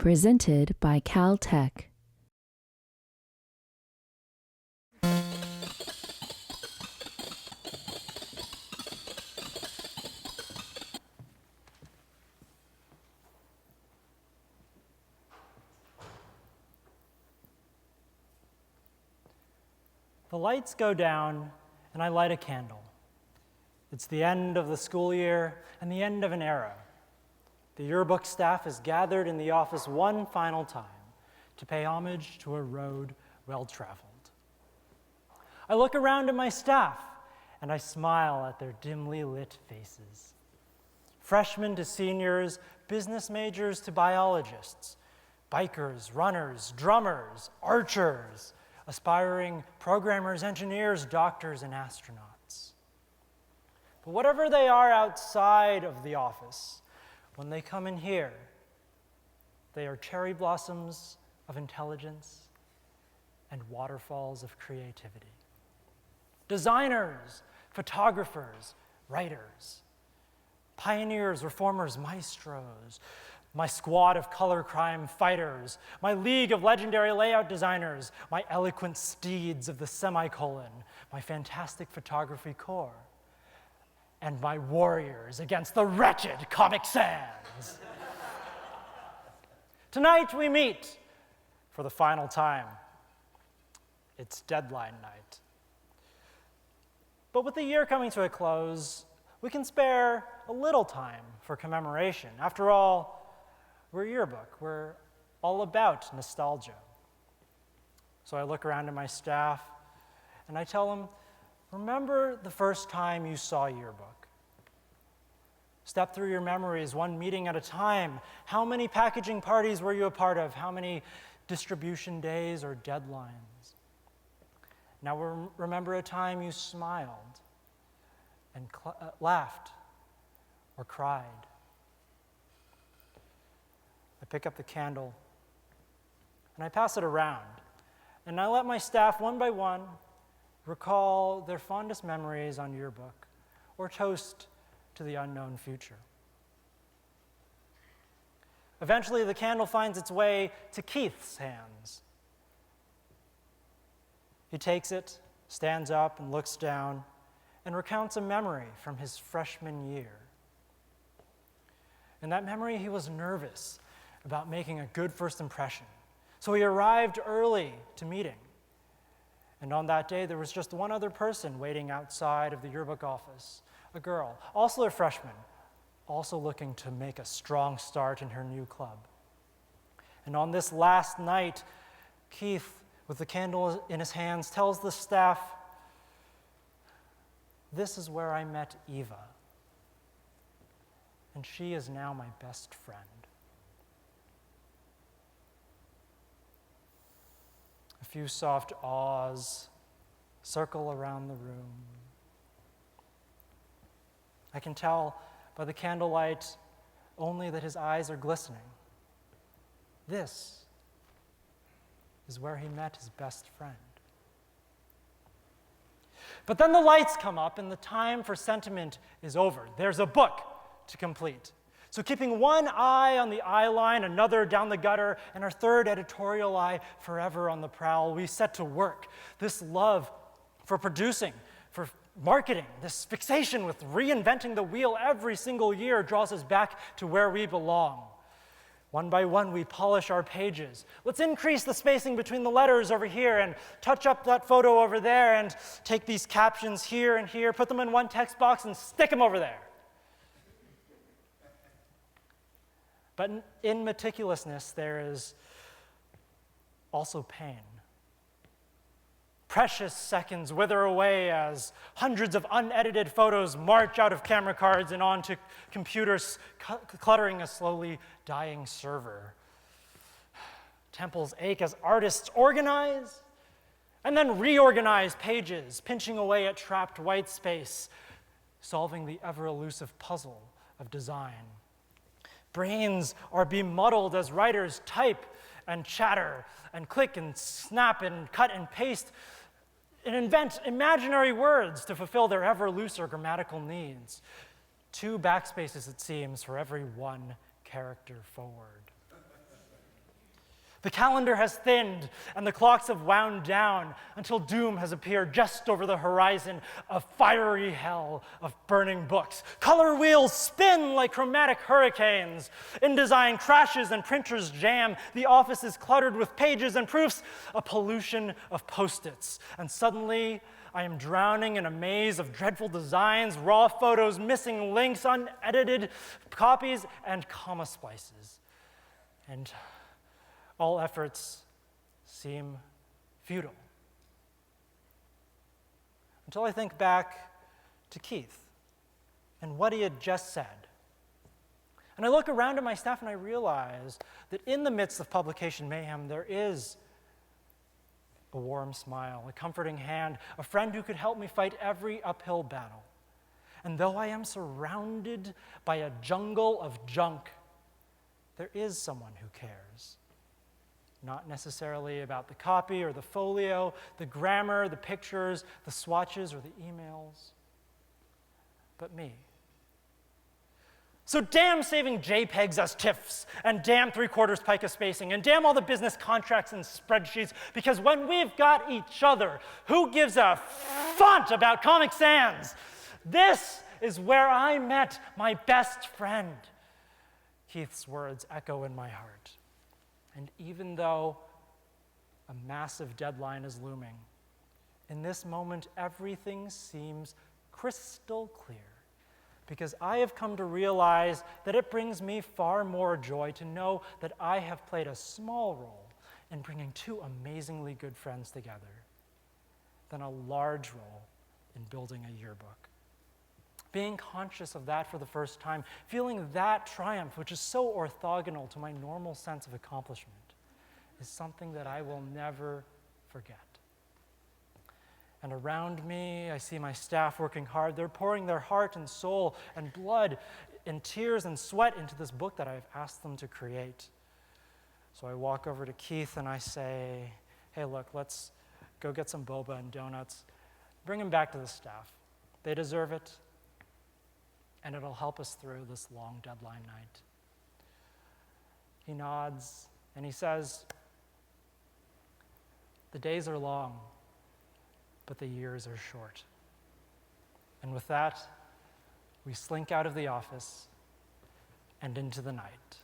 Presented by Caltech. The lights go down, and I light a candle. It's the end of the school year and the end of an era. The yearbook staff is gathered in the office one final time to pay homage to a road well-traveled. I look around at my staff, and I smile at their dimly lit faces. Freshmen to seniors, business majors to biologists, bikers, runners, drummers, archers, aspiring programmers, engineers, doctors, and astronauts. But whatever they are outside of the office, when they come in here, they are cherry blossoms of intelligence and waterfalls of creativity. Designers, photographers, writers, pioneers, reformers, maestros, my squad of color crime fighters, my league of legendary layout designers, my eloquent steeds of the semicolon, my fantastic photography corps, and my warriors against the wretched Comic Sans. Tonight we meet for the final time. It's deadline night. But with the year coming to a close, we can spare a little time for commemoration. After all, we're a yearbook. We're all about nostalgia. So I look around at my staff, and I tell them, remember the first time you saw a yearbook. Step through your memories, one meeting at a time. How many packaging parties were you a part of? How many distribution days or deadlines? Now remember a time you smiled and laughed or cried. I pick up the candle, and I pass it around, and I let my staff, one by one, recall their fondest memories on yearbook, or toast to the unknown future. Eventually, the candle finds its way to Keith's hands. He takes it, stands up, and looks down, and recounts a memory from his freshman year. In that memory, he was nervous about making a good first impression. So he arrived early to meeting. And on that day, there was just one other person waiting outside of the yearbook office, a girl, also a freshman, also looking to make a strong start in her new club. And on this last night, Keith, with the candle in his hands, tells the staff, "This is where I met Eva, and she is now my best friend." A few soft ahs circle around the room. I can tell by the candlelight only that his eyes are glistening. This is where he met his best friend. But then the lights come up and the time for sentiment is over. There's a book to complete. So keeping one eye on the eye line, another down the gutter, and our third editorial eye forever on the prowl, we set to work. This love for producing, for marketing, this fixation with reinventing the wheel every single year draws us back to where we belong. One by one, we polish our pages. Let's increase the spacing between the letters over here and touch up that photo over there and take these captions here and here, put them in one text box and stick them over there. But in meticulousness, there is also pain. Precious seconds wither away as hundreds of unedited photos march out of camera cards and onto computers, cluttering a slowly dying server. Temples ache as artists organize and then reorganize pages, pinching away at trapped white space, solving the ever-elusive puzzle of design. Brains are bemuddled as writers type and chatter and click and snap and cut and paste and invent imaginary words to fulfill their ever looser grammatical needs. 2 backspaces, it seems, for every 1 character forward. The calendar has thinned, and the clocks have wound down until doom has appeared just over the horizon, a fiery hell of burning books. Color wheels spin like chromatic hurricanes. InDesign crashes and printers jam. The office is cluttered with pages and proofs, a pollution of Post-its. And suddenly, I am drowning in a maze of dreadful designs, raw photos, missing links, unedited copies, and comma splices. And all efforts seem futile. Until I think back to Keith and what he had just said. And I look around at my staff and I realize that in the midst of publication mayhem, there is a warm smile, a comforting hand, a friend who could help me fight every uphill battle. And though I am surrounded by a jungle of junk, there is someone who cares. Not necessarily about the copy or the folio, the grammar, the pictures, the swatches, or the emails, but me. So damn saving JPEGs as TIFFs, and damn 3/4 pica spacing, and damn all the business contracts and spreadsheets, because when we've got each other, who gives a font about Comic Sans? This is where I met my best friend. Keith's words echo in my heart. And even though a massive deadline is looming, in this moment, everything seems crystal clear, because I have come to realize that it brings me far more joy to know that I have played a small role in bringing two amazingly good friends together than a large role in building a yearbook. Being conscious of that for the first time, feeling that triumph, which is so orthogonal to my normal sense of accomplishment, is something that I will never forget. And around me, I see my staff working hard. They're pouring their heart and soul and blood and tears and sweat into this book that I've asked them to create. So I walk over to Keith and I say, hey, look, let's go get some boba and donuts. Bring them back to the staff. They deserve it. And it'll help us through this long deadline night. He nods, and he says, the days are long, but the years are short. And with that, we slink out of the office and into the night.